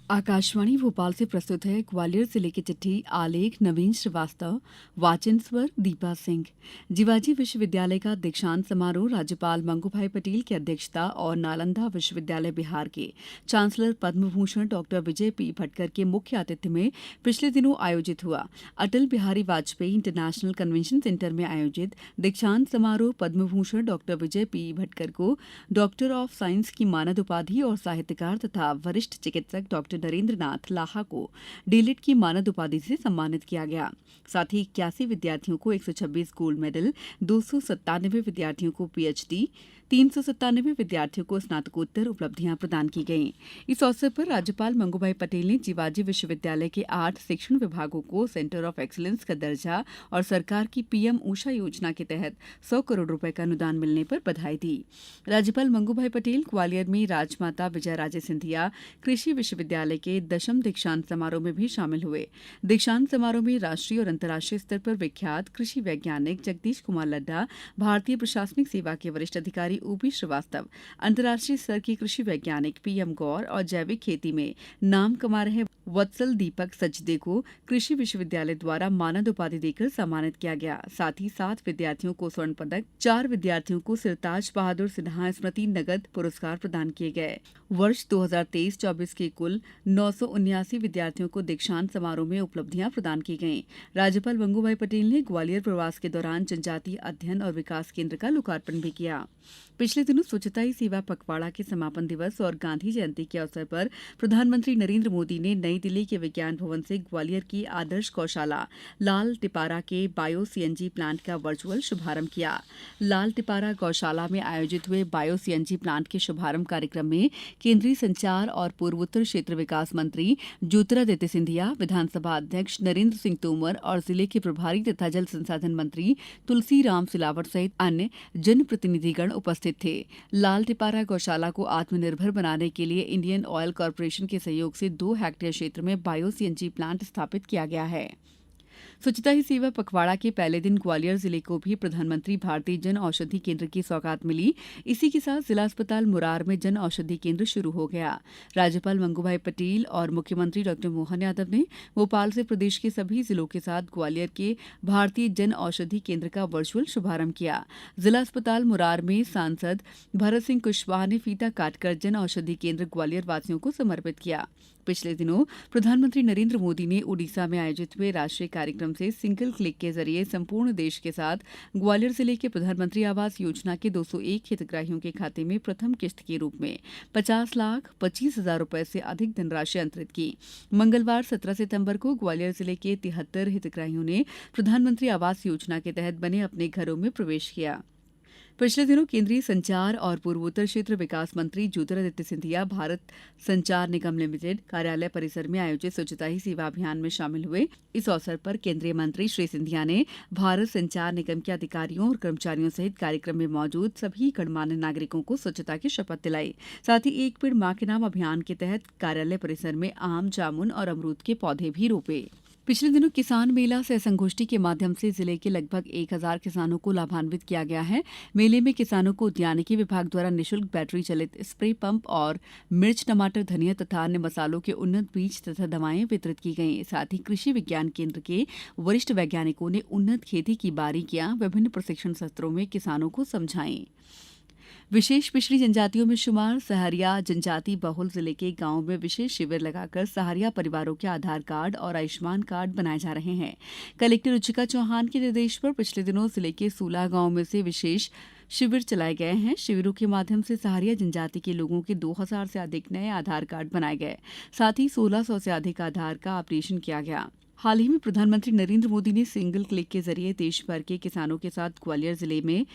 आकाशवाणी भोपाल से प्रस्तुत है ग्वालियर जिले की चिट्ठी। आलेख नवीन श्रीवास्तव, वाचन स्वर दीपा सिंह। जीवाजी विश्वविद्यालय का दीक्षांत समारोह राज्यपाल मंगूभाई पटेल की अध्यक्षता और नालंदा विश्वविद्यालय बिहार के chancellor Padma Bhushan doctor Vijay P Bhatkar के मुख्य आतिथ्य में पिछले दिनों आयोजित हुआ। Atal Bihari Vajpayee international convention centre में आयोजित दीक्षांत समारोह पद्म भूषण डॉक्टर विजय पी भटकर को डॉक्टर ऑफ साइंस की मानद उपाधि और साहित्यकार तथा वरिष्ठ चिकित्सक डॉक्टर नरेंद्र नाथ लाहा को डीलिट की मानद उपाधि से सम्मानित किया गया। साथ ही 81 विद्यार्थियों को 126 गोल्ड मेडल, 297 विद्यार्थियों को पीएचडी, 397 विद्यार्थियों को स्नातकोत्तर उपलब्धियां प्रदान की गईं। इस अवसर पर राज्यपाल मंगूभाई पटेल ने जीवाजी विश्वविद्यालय के 8 शिक्षण विभागों को सेंटर ऑफ एक्सीलेंस का दर्जा और सरकार की पीएम ऊषा योजना के तहत 100 करोड़ रुपए का अनुदान मिलने पर बधाई दी। राज्यपाल मंगूभाई पटेल ग्वालियर में राजमाता विजयाराजे सिंधिया कृषि विश्वविद्यालय के 10वीं दीक्षांत समारोह में भी शामिल हुए। दीक्षांत समारोह में राष्ट्रीय और अंतर्राष्ट्रीय स्तर पर विख्यात कृषि वैज्ञानिक जगदीश कुमार लड्डा, भारतीय प्रशासनिक सेवा के वरिष्ठ अधिकारी ओपी श्रीवास्तव, अंतर्राष्ट्रीय स्तर के कृषि वैज्ञानिक पीएम गौर और जैविक खेती में नाम कमा रहे वत्सल दीपक सचदे को कृषि विश्वविद्यालय द्वारा मानद उपाधि देकर सम्मानित किया गया। साथ ही 7 विद्यार्थियों को स्वर्ण पदक, 4 विद्यार्थियों को सिरताज बहादुर सिन्हा स्मृति नगद पुरस्कार प्रदान किए गए। वर्ष 2023-24 के कुल 979 विद्यार्थियों को दीक्षांत समारोह में उपलब्धियां प्रदान की गईं। राज्यपाल मंगूभाई पटेल ने ग्वालियर प्रवास के दौरान जनजातीय अध्ययन और विकास केंद्र का लोकार्पण भी किया। पिछले दिनों स्वच्छता ही सेवा पखवाड़ा के समापन दिवस और गांधी जयंती के अवसर पर प्रधानमंत्री नरेंद्र मोदी ने नई दिल्ली के विज्ञान भवन से ग्वालियर की आदर्श गौशाला लाल टिपारा के बायो सीएनजी प्लांट का वर्चुअल शुभारंभ किया। लाल टिपारा गौशाला में आयोजित हुए बायो सीएनजी प्लांट के शुभारंभ कार्यक्रम में केंद्रीय संचार और पूर्वोत्तर क्षेत्र विकास मंत्री ज्योतिरादित्य सिंधिया, विधानसभा अध्यक्ष नरेंद्र सिंह तोमर और जिले के प्रभारी तथा जल संसाधन मंत्री तुलसीराम सिलावट सहित अन्य जनप्रतिनिधिगण उपस्थित थे। लाल टिपारा गौशाला को आत्मनिर्भर बनाने के लिए इंडियन ऑयल कॉर्पोरेशन के सहयोग से 2 हेक्टेयर क्षेत्र में बायो सीएनजी प्लांट स्थापित किया गया है। स्वच्छता ही सेवा पखवाड़ा के पहले दिन ग्वालियर जिले को भी प्रधानमंत्री भारतीय जन औषधि केंद्र की सौगात मिली। इसी के साथ जिला अस्पताल मुरार में जन औषधि केंद्र शुरू हो गया। राज्यपाल मंगूभाई पटेल और मुख्यमंत्री डॉ मोहन यादव ने भोपाल से प्रदेश के सभी जिलों के साथ ग्वालियर के भारतीय जन औषधि केंद्र का वर्चुअल शुभारंभ किया। जिला अस्पताल मुरार में सांसद भरत सिंह कुशवाहा ने फीता काटकर जन औषधि केंद्र ग्वालियर वासियों को समर्पित किया। पिछले दिनों प्रधानमंत्री नरेंद्र मोदी ने उड़ीसा में आयोजित हुए राष्ट्रीय कार्यक्रम से सिंगल क्लिक के जरिए संपूर्ण देश के साथ ग्वालियर जिले के प्रधानमंत्री आवास योजना के 201 हितग्राहियों के खाते में प्रथम किस्त के रूप में 50,25,000 रुपए से अधिक धनराशि अंतरित की। मंगलवार 17 सितंबर को ग्वालियर जिले के 73 हितग्राहियों ने प्रधानमंत्री आवास योजना के तहत बने अपने घरों में प्रवेश किया। पिछले दिनों केंद्रीय संचार और पूर्वोत्तर क्षेत्र विकास मंत्री ज्योतिरादित्य सिंधिया भारत संचार निगम लिमिटेड कार्यालय परिसर में आयोजित स्वच्छता ही सेवा अभियान में शामिल हुए। इस अवसर पर केंद्रीय मंत्री श्री सिंधिया ने भारत संचार निगम के अधिकारियों और कर्मचारियों सहित कार्यक्रम में मौजूद सभी गणमान्य नागरिकों को स्वच्छता की शपथ दिलाई। साथ ही एक पेड़ मां के नाम अभियान के तहत कार्यालय परिसर में आम, जामुन और अमरूद के पौधे भी रोपे। पिछले दिनों किसान मेला सह संगोष्ठी के माध्यम से जिले के लगभग 1000 किसानों को लाभान्वित किया गया है। मेले में किसानों को उद्यानिकी विभाग द्वारा निःशुल्क बैटरी चलित स्प्रे पंप और मिर्च, टमाटर, धनिया तथा अन्य मसालों के उन्नत बीज तथा दवाएं वितरित की गईं। साथ ही कृषि विज्ञान केंद्र के वरिष्ठ वैज्ञानिकों ने उन्नत खेती की बारीकियां विभिन्न प्रशिक्षण सत्रों में किसानों को समझाई। विशेष पिछड़ी जनजातियों में शुमार सहरिया जनजाति बहुल जिले के गांवों में विशेष शिविर लगाकर सहरिया परिवारों के आधार कार्ड और आयुष्मान कार्ड बनाए जा रहे हैं। कलेक्टर रुचिका चौहान के निर्देश पर पिछले दिनों जिले के 16 गांवों में से विशेष शिविर चलाए गए हैं। शिविरों के माध्यम से सहरिया जनजाति के लोगों के 2000 से अधिक नए आधार कार्ड बनाए गए। साथ ही 1600 से अधिक आधार का अपडेशन किया गया। हाल ही में प्रधानमंत्री नरेंद्र मोदी ने सिंगल क्लिक के जरिए देश भर के किसानों के साथ ग्वालियर जिले में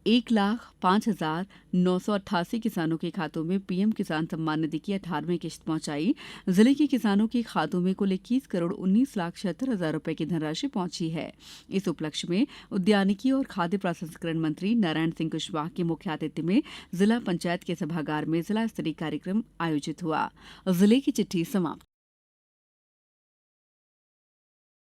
1,05,988 किसानों के खातों में पीएम किसान सम्मान निधि की 18वीं किश्त पहुंचाई। जिले के किसानों के खातों में कुल 21 करोड़ 19,76,000 रुपए की धनराशि पहुंची है। इस उपलक्ष्य में उद्यानिकी और खाद्य प्रसंस्करण मंत्री नारायण सिंह कुशवाहा के मुख्य आतिथ्य में जिला पंचायत के सभागार में जिला स्तरीय कार्यक्रम आयोजित हुआ। जिले की चिट्ठी समाप्त।